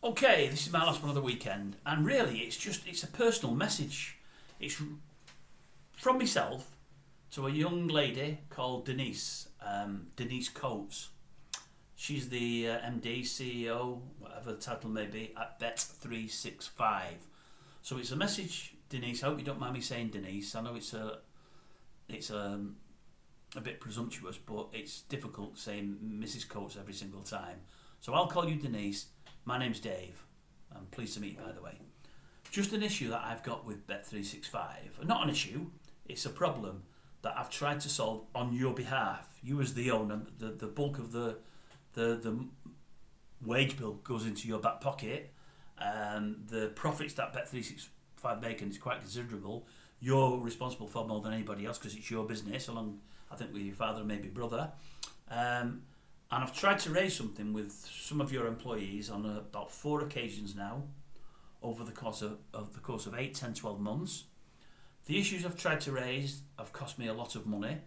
Okay, this is my last one of the weekend, and really it's a personal message. It's from myself to a young lady called Denice Coates. She's the MD, CEO, whatever the title may be, at Bet365. So it's a message, Denice. I hope you don't mind me saying Denice. I know it's a bit presumptuous, but it's difficult saying Mrs. Coates every single time. So I'll call you Denice. My name's Dave. I'm pleased to meet you, by the way. Just an issue that I've got with Bet365. Not an issue, it's a problem that I've tried to solve on your behalf. You as the owner, the bulk of the wage bill goes into your back pocket. The profits that Bet365 make, and it's quite considerable, you're responsible for more than anybody else because it's your business, along, I think, with your father and maybe brother. And I've tried to raise something with some of your employees on about 4 occasions now, over the course of 8, 10, 12 months. The issues I've tried to raise have cost me a lot of money,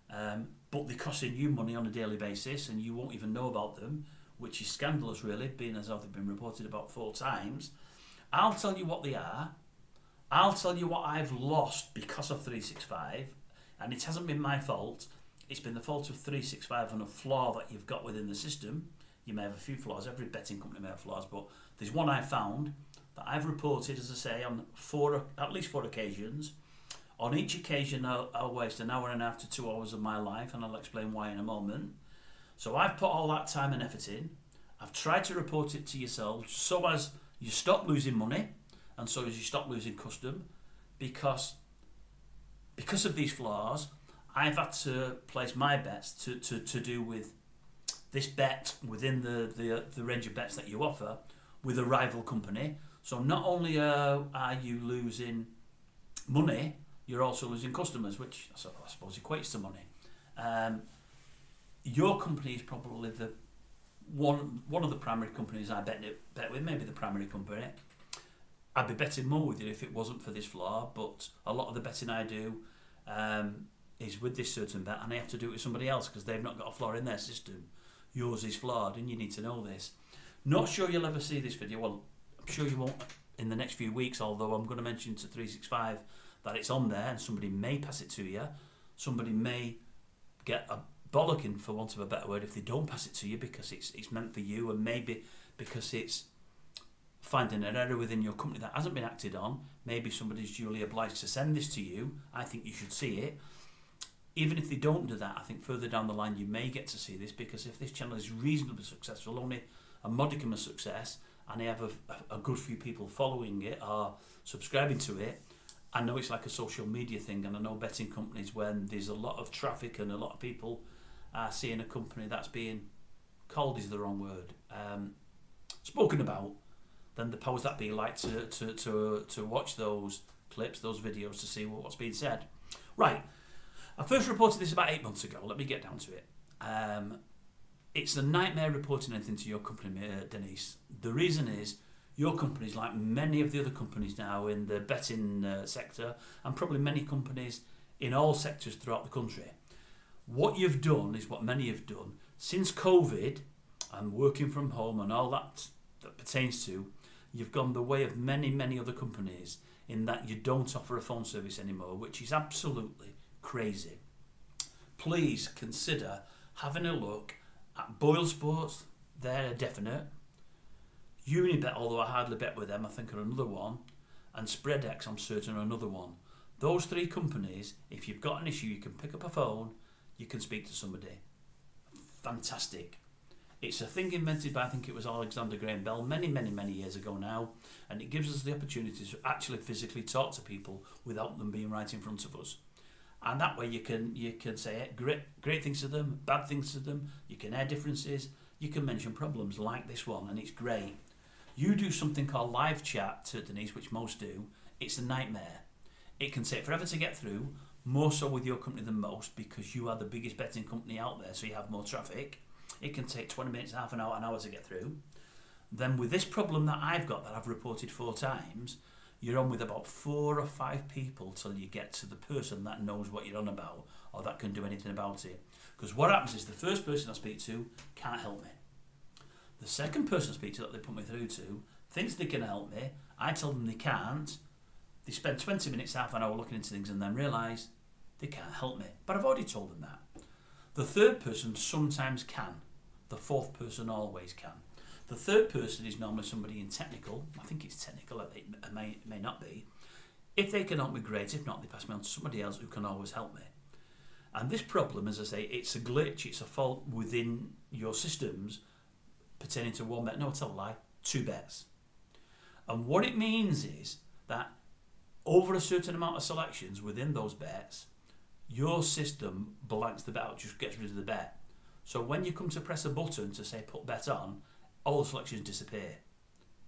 but they're costing you money on a daily basis, and you won't even know about them, which is scandalous, really, being as though they've been reported about 4 times. I'll tell you what they are. I'll tell you what I've lost because of 365, and it hasn't been my fault. It's been the fault of 365 and a flaw that you've got within the system. You may have a few flaws. Every betting company may have flaws, but there's one I found that I've reported, as I say, on at least 4 occasions. On each occasion, I'll waste an hour and a half to 2 hours of my life, and I'll explain why in a moment. So I've put all that time and effort in. I've tried to report it to yourselves so as you stop losing money, and so as you stop losing custom, because of these flaws, I've had to place my bets to do with this bet within the range of bets that you offer with a rival company. So not only are you losing money, you're also losing customers, which I suppose equates to money. Your company is probably the one of the primary companies I bet with, maybe the primary company. I'd be betting more with you if it wasn't for this flaw, but a lot of the betting I do is with this certain bet, and I have to do it with somebody else because they've not got a flaw in their system. Yours is flawed, and you need to know this. Not sure you'll ever see this video. Well, I'm sure you won't in the next few weeks, although I'm going to mention to 365 that it's on there, and somebody may pass it to you. Somebody may get a bollocking, for want of a better word, if they don't pass it to you because it's meant for you, and maybe because it's finding an error within your company that hasn't been acted on. Maybe somebody's duly obliged to send this to you. I think you should see it. Even if they don't do that, I think further down the line you may get to see this, because if this channel is reasonably successful, only a modicum of success, and I have a good few people following it or subscribing to it, I know it's like a social media thing, and I know betting companies, when there's a lot of traffic and a lot of people are seeing a company that's being called is the wrong word, spoken about, then the powers that be like to watch those clips, those videos, to see what's being said. Right. I first reported this about 8 months ago. Let me get down to it. It's a nightmare reporting anything to your company, Denice. The reason is your company is like many of the other companies now in the betting sector, and probably many companies in all sectors throughout the country. What you've done is what many have done. Since COVID and working from home and all that pertains to, you've gone the way of many, many other companies in that you don't offer a phone service anymore, which is absolutely crazy. Please consider having a look at Boyle Sports. They're a definite. Unibet, although I hardly bet with them, I think are another one, and Spreadex, I'm certain, are another one. Those 3 companies, if you've got an issue, you can pick up a phone, you can speak to somebody. Fantastic. It's a thing invented by, I think it was Alexander Graham Bell, many, many, many years ago now, and it gives us the opportunity to actually physically talk to people without them being right in front of us. And that way you can say great things to them, bad things to them, you can air differences, you can mention problems like this one, and it's great. You do something called live chat to Denice, which most do. It's a nightmare. It can take forever to get through, more so with your company than most, because you are the biggest betting company out there, so you have more traffic. It can take 20 minutes, half an hour to get through. Then with this problem that I've got, that I've reported 4 times, you're on with about 4 or 5 people till you get to the person that knows what you're on about, or that can do anything about it. Because what happens is the first person I speak to can't help me. The second person I speak to that they put me through to thinks they can help me. I tell them they can't. They spend 20 minutes, half an hour looking into things and then realise they can't help me. But I've already told them that. The third person sometimes can. The fourth person always can. The third person is normally somebody in technical. I think it's technical, it may not be. If they can help me, great. If not, they pass me on to somebody else who can always help me. And this problem, as I say, it's a glitch, it's a fault within your systems pertaining to one bet. No, tell a lie, 2 bets. And what it means is that over a certain amount of selections within those bets, your system blanks the bet out, just gets rid of the bet. So when you come to press a button to say put bet on, all the selections disappear.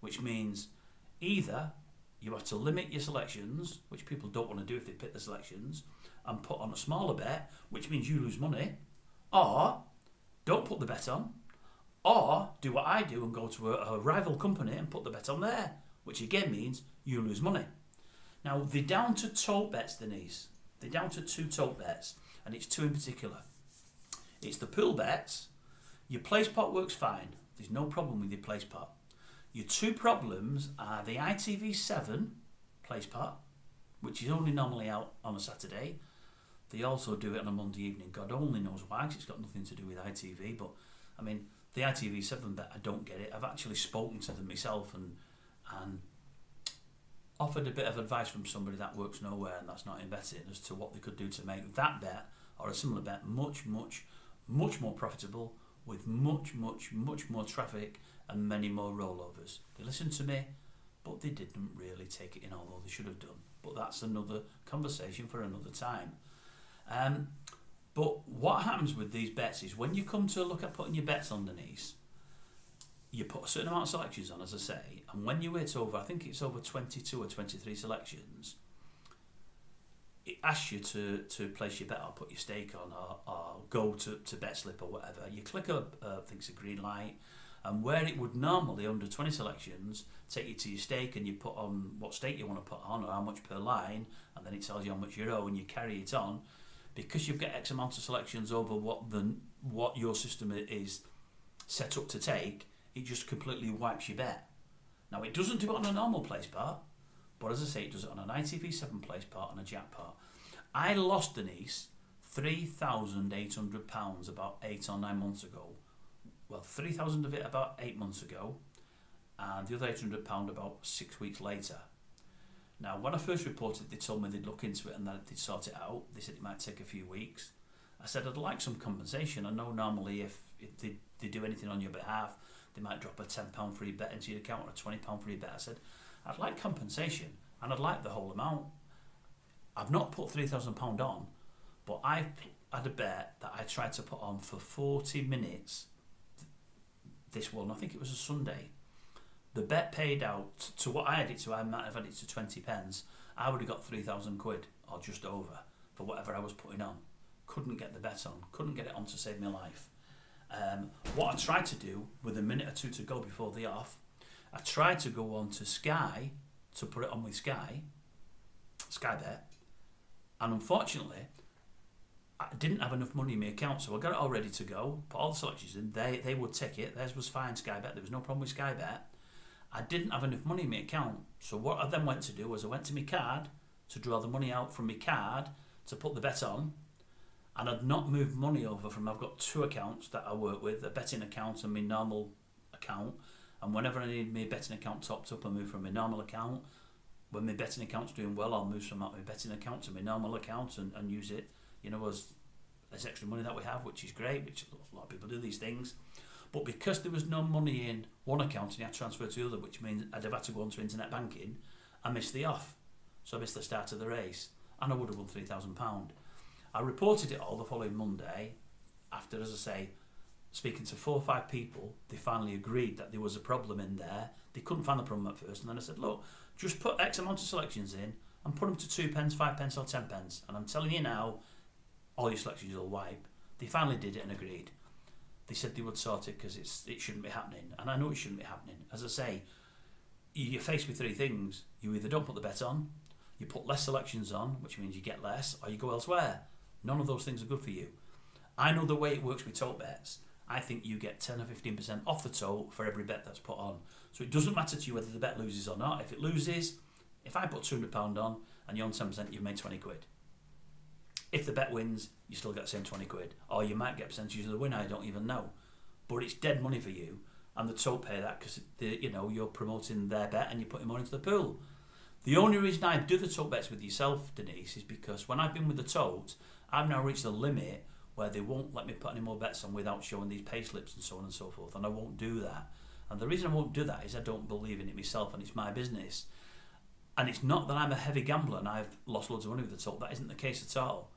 Which means either you have to limit your selections, which people don't want to do if they pick the selections, and put on a smaller bet, which means you lose money, or don't put the bet on, or do what I do and go to a rival company and put the bet on there, which again means you lose money. Now, they're down to tote bets, Denice. They're down to 2 tote bets, and it's 2 in particular. It's the pool bets. Your place pot works fine. There's no problem with your place pot. Your 2 problems are the ITV7 place pot, which is only normally out on a Saturday. They also do it on a Monday evening. God only knows why, because it's got nothing to do with ITV. But, I mean, the ITV7 bet, I don't get it. I've actually spoken to them myself and offered a bit of advice from somebody that works nowhere and that's not in betting as to what they could do to make that bet or a similar bet much more profitable with much more traffic and many more rollovers. They listened to me, but they didn't really take it in, although they should have done. But that's another conversation for another time. But what happens with these bets is when you come to look at putting your bets on, Denice, you put a certain amount of selections on, as I say, and when you hit over, I think it's over 22 or 23 selections, it asks you to place your bet or put your stake on or go to bet slip or whatever. You click up, I think it's a green light, and where it would normally, under 20 selections, take you to your stake and you put on what stake you want to put on or how much per line, and then it tells you how much you owe and you carry it on, because you've got X amount of selections over what your system is set up to take, it just completely wipes your bet. Now, it doesn't do it on a normal place part, but as I say, it does it on an ITV7 place part and a jack part. I lost, Denice, £3,800 about 8 or 9 months ago. Well, 3,000 of it about 8 months ago, and the other £800 about 6 weeks later. Now, when I first reported, they told me they'd look into it and that they'd sort it out. They said it might take a few weeks. I said I'd like some compensation. I know normally if they do anything on your behalf, they might drop a £10 free bet into your account or a £20 free bet. I said I'd like compensation and I'd like the whole amount. I've not put £3,000 on, but I've had a bet that I tried to put on for 40 minutes. This one, I think it was a Sunday. The bet paid out to what I had it to. I might have had it to 20 pence. I would have got 3,000 quid or just over for whatever I was putting on. Couldn't get the bet on. Couldn't get it on to save my life. What I tried to do with a minute or 2 to go before the off, I tried to go on to Sky to put it on with Sky Bet, and unfortunately I didn't have enough money in my account, so I got it all ready to go, put all the selections in, they would take it, theirs was fine, Sky Bet, there was no problem with Sky Bet. I didn't have enough money in my account, so what I then went to do was I went to my card to draw the money out from my card to put the bet on, and I'd not moved money over from, I've got 2 accounts that I work with, a betting account and my normal account, and whenever I need my betting account topped up, I move from my normal account. When my betting account's doing well, I'll move from my betting account to my normal account and use it, as extra money that we have, which is great, which a lot of people do these things. But because there was no money in one account and you had to transfer to the other, which means I'd have had to go onto internet banking, I missed the off. So I missed the start of the race, and I would have won £3,000. I reported it all the following Monday after, as I say, speaking to 4 or 5 people. They finally agreed that there was a problem in there. They couldn't find the problem at first, and then I said, look, just put X amount of selections in and put them to 2 pence, 5 pence or 10 pence, and I'm telling you now, all your selections will wipe. They finally did it and agreed. They said they would sort it because it shouldn't be happening, and I know it shouldn't be happening. As I say, you're faced with 3 things. You either don't put the bet on, you put less selections on, which means you get less, or you go elsewhere. None of those things are good for you. I know the way it works with tote bets. I think you get 10 or 15% off the tote for every bet that's put on. So it doesn't matter to you whether the bet loses or not. If it loses, if I put £200 on and you're on 10%, you've made 20 quid. If the bet wins, you still get the same 20 quid. Or you might get percentage of the winner, I don't even know. But it's dead money for you, and the tote pay that because you're promoting their bet and you're putting more into the pool. The only reason I do the tote bets with yourself, Denice, is because when I've been with the tote, I've now reached the limit where they won't let me put any more bets on without showing these pay slips and so on and so forth, and I won't do that. And the reason I won't do that is I don't believe in it myself, and it's my business. And it's not that I'm a heavy gambler and I've lost loads of money with the tote. That isn't the case at all.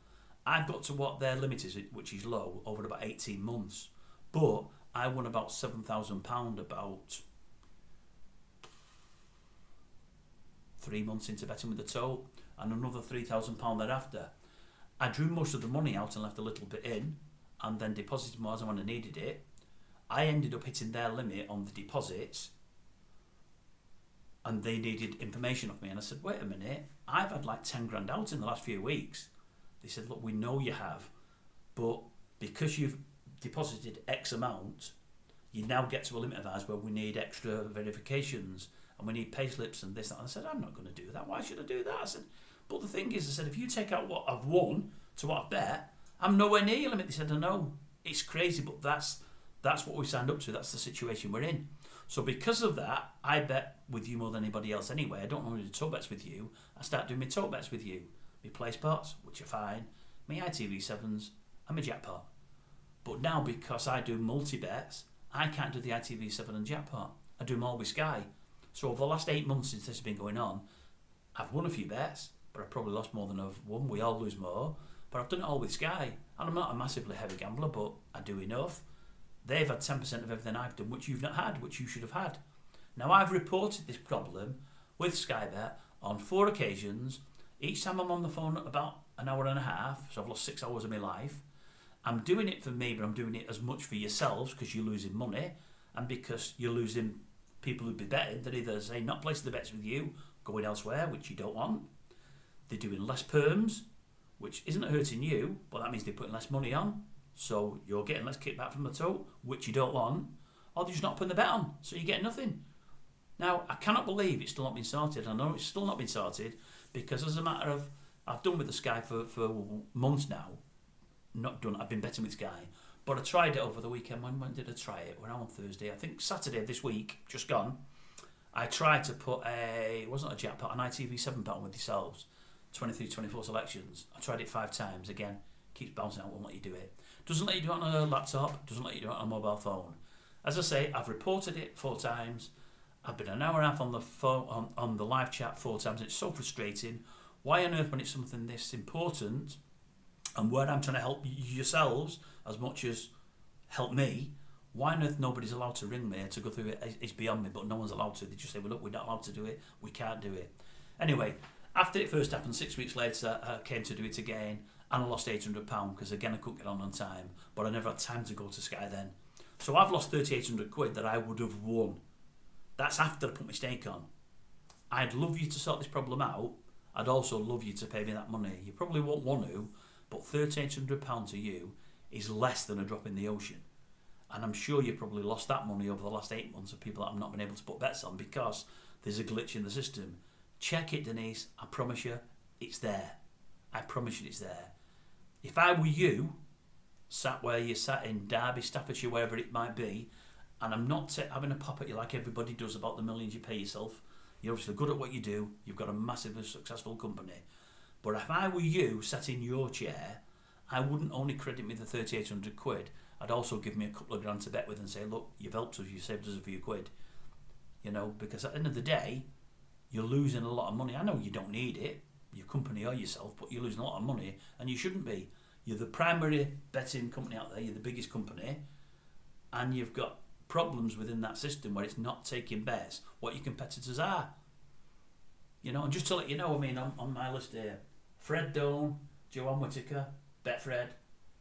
I've got to what their limit is, which is low, over about 18 months. But I won about £7,000 about 3 months into betting with the tote, and another £3,000 thereafter. I drew most of the money out and left a little bit in, and then deposited more as when I needed it. I ended up hitting their limit on the deposits, and they needed information of me. And I said, wait a minute, I've had like 10 grand out in the last few weeks. They said, look, we know you have, but because you've deposited X amount, you now get to a limit of ours where we need extra verifications and we need pay slips and this and that. I said, I'm not going to do that. Why should I do that? I said, but the thing is, I said, if you take out what I've won to what I've bet, I'm nowhere near your limit. They said, I know, it's crazy, but that's what we signed up to. That's the situation we're in. So because of that, I bet with you more than anybody else anyway. I don't normally do tote bets with you. I start doing my tote bets with you. My play spots, which are fine, my ITV7s and my jackpot. But now because I do multi-bets, I can't do the ITV7 and jackpot. I do them all with Sky. So over the last 8 months since this has been going on, I've won a few bets, but I've probably lost more than I've won. We all lose more. But I've done it all with Sky. And I'm not a massively heavy gambler, but I do enough. They've had 10% of everything I've done, which you've not had, which you should have had. Now, I've reported this problem with Sky Bet on 4 occasions. Each time I'm on the phone about an hour and a half, so I've lost 6 hours of my life. I'm doing it for me, but I'm doing it as much for yourselves because you're losing money and because you're losing people who'd be betting. They're either saying not placing the bets with you, going elsewhere, which you don't want. They're doing less perms, which isn't hurting you, but that means they're putting less money on. So you're getting less kickback from the tote, which you don't want. Or they're just not putting the bet on, so you get nothing. Now, I cannot believe it's still not been sorted. I know it's still not been sorted because as a matter of, I've done with the Sky for months now. Not done, I've been betting with Sky. But I tried it over the weekend. When did I try it? When I'm on Thursday. I think Saturday of this week, just gone. I tried to put it wasn't a jackpot, an ITV7 bet on with yourselves. 23, 24 selections. I tried it 5 times. Again, keeps bouncing out, won't let you do it. Doesn't let you do it on a laptop, doesn't let you do it on a mobile phone. As I say, I've reported it 4 times. I've been an hour and a half on the phone, on the live chat 4 times. It's so frustrating. Why on earth, when it's something this important, and where I'm trying to help yourselves as much as help me, why on earth nobody's allowed to ring me to go through it? It's beyond me, but no one's allowed to. They just say, well, look, we're not allowed to do it. We can't do it. Anyway, after it first happened, 6 weeks later, I came to do it again, and I lost £800 because, again, I couldn't get on time, but I never had time to go to Sky then. So I've lost 3,800 quid that I would have won. That's after I put my stake on. I'd love you to sort this problem out. I'd also love you to pay me that money. You probably won't want to, but £1,300 to you is less than a drop in the ocean. And I'm sure you probably lost that money over the last 8 months of people that I've not been able to put bets on because there's a glitch in the system. Check it, Denice. I promise you, it's there. I promise you it's there. If I were you, sat where you sat in Derby, Staffordshire, wherever it might be, and I'm not having a pop at you like everybody does about the millions you pay yourself. You're obviously good at what you do. You've got a massively successful company. But if I were you, sat in your chair, I wouldn't only credit me the 3,800 quid. I'd also give me a couple of grand to bet with and say, look, you've helped us, you saved us a few quid. You know, because at the end of the day, you're losing a lot of money. I know you don't need it, your company or yourself, but you're losing a lot of money, and you shouldn't be. You're the primary betting company out there, you're the biggest company, and you've got problems within that system where it's not taking bets what your competitors are. You know, and just to let you know, I mean, on my list here, Fred Doan, Joanne Whittaker, Betfred,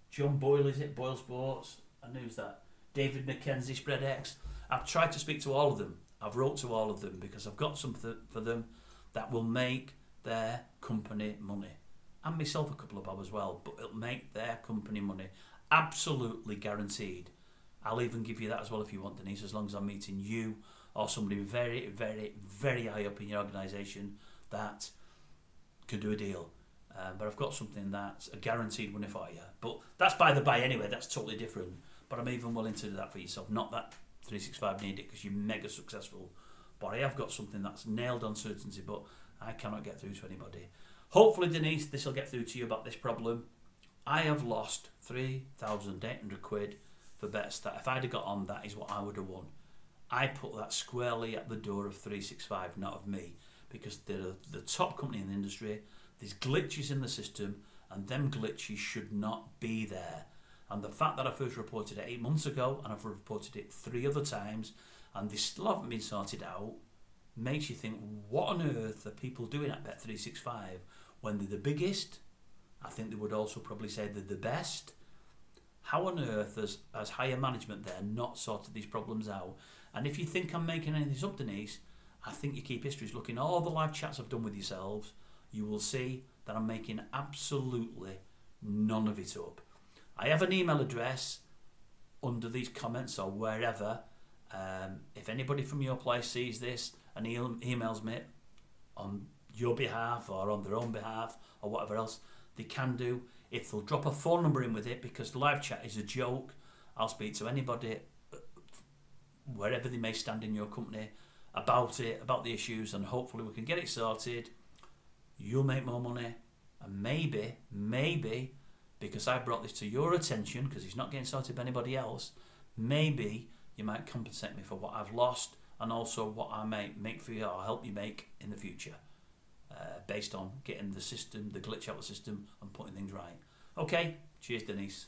John Boyle, is it? Boyle Sports, and who's that? David McKenzie, Spread X. I've tried to speak to all of them. I've wrote to all of them because I've got something for them that will make their company money. And myself a couple of bob as well, but it'll make their company money. Absolutely guaranteed. I'll even give you that as well if you want, Denise, as long as I'm meeting you or somebody very, very, very high up in your organisation that can do a deal. But I've got something that's a guaranteed winner for you. But that's by the by anyway, that's totally different. But I'm even willing to do that for yourself. Not that 365 need it because you're mega successful. But I have got something that's nailed on certainty, but I cannot get through to anybody. Hopefully, Denise, this will get through to you about this problem. I have lost 3,800 quid for bets that if I'd have got on, that is what I would have won. I put that squarely at the door of 365, not of me, because they're the top company in the industry. There's glitches in the system, and them glitches should not be there. And the fact that I first reported it 8 months ago, and I've reported it 3 other times, and they still haven't been sorted out, makes you think, what on earth are people doing at Bet365 when they're the biggest? I think they would also probably say they're the best. How on earth has higher management there not sorted these problems out? And if you think I'm making any of this up, Denise, I think your keep history is looking at all the live chats I've done with yourselves. You will see that I'm making absolutely none of it up. I have an email address under these comments or wherever. If anybody from your place sees this and emails me on your behalf or on their own behalf or whatever else, they can do. If they'll drop a phone number in with it, because the live chat is a joke, I'll speak to anybody wherever they may stand in your company about it, about the issues, and hopefully we can get it sorted. You'll make more money, and maybe, because I brought this to your attention, because it's not getting sorted by anybody else, maybe you might compensate me for what I've lost, and also what I might make for you or help you make in the future, based on getting the system, the glitch out of the system, and putting things right. Okay, cheers, Denise.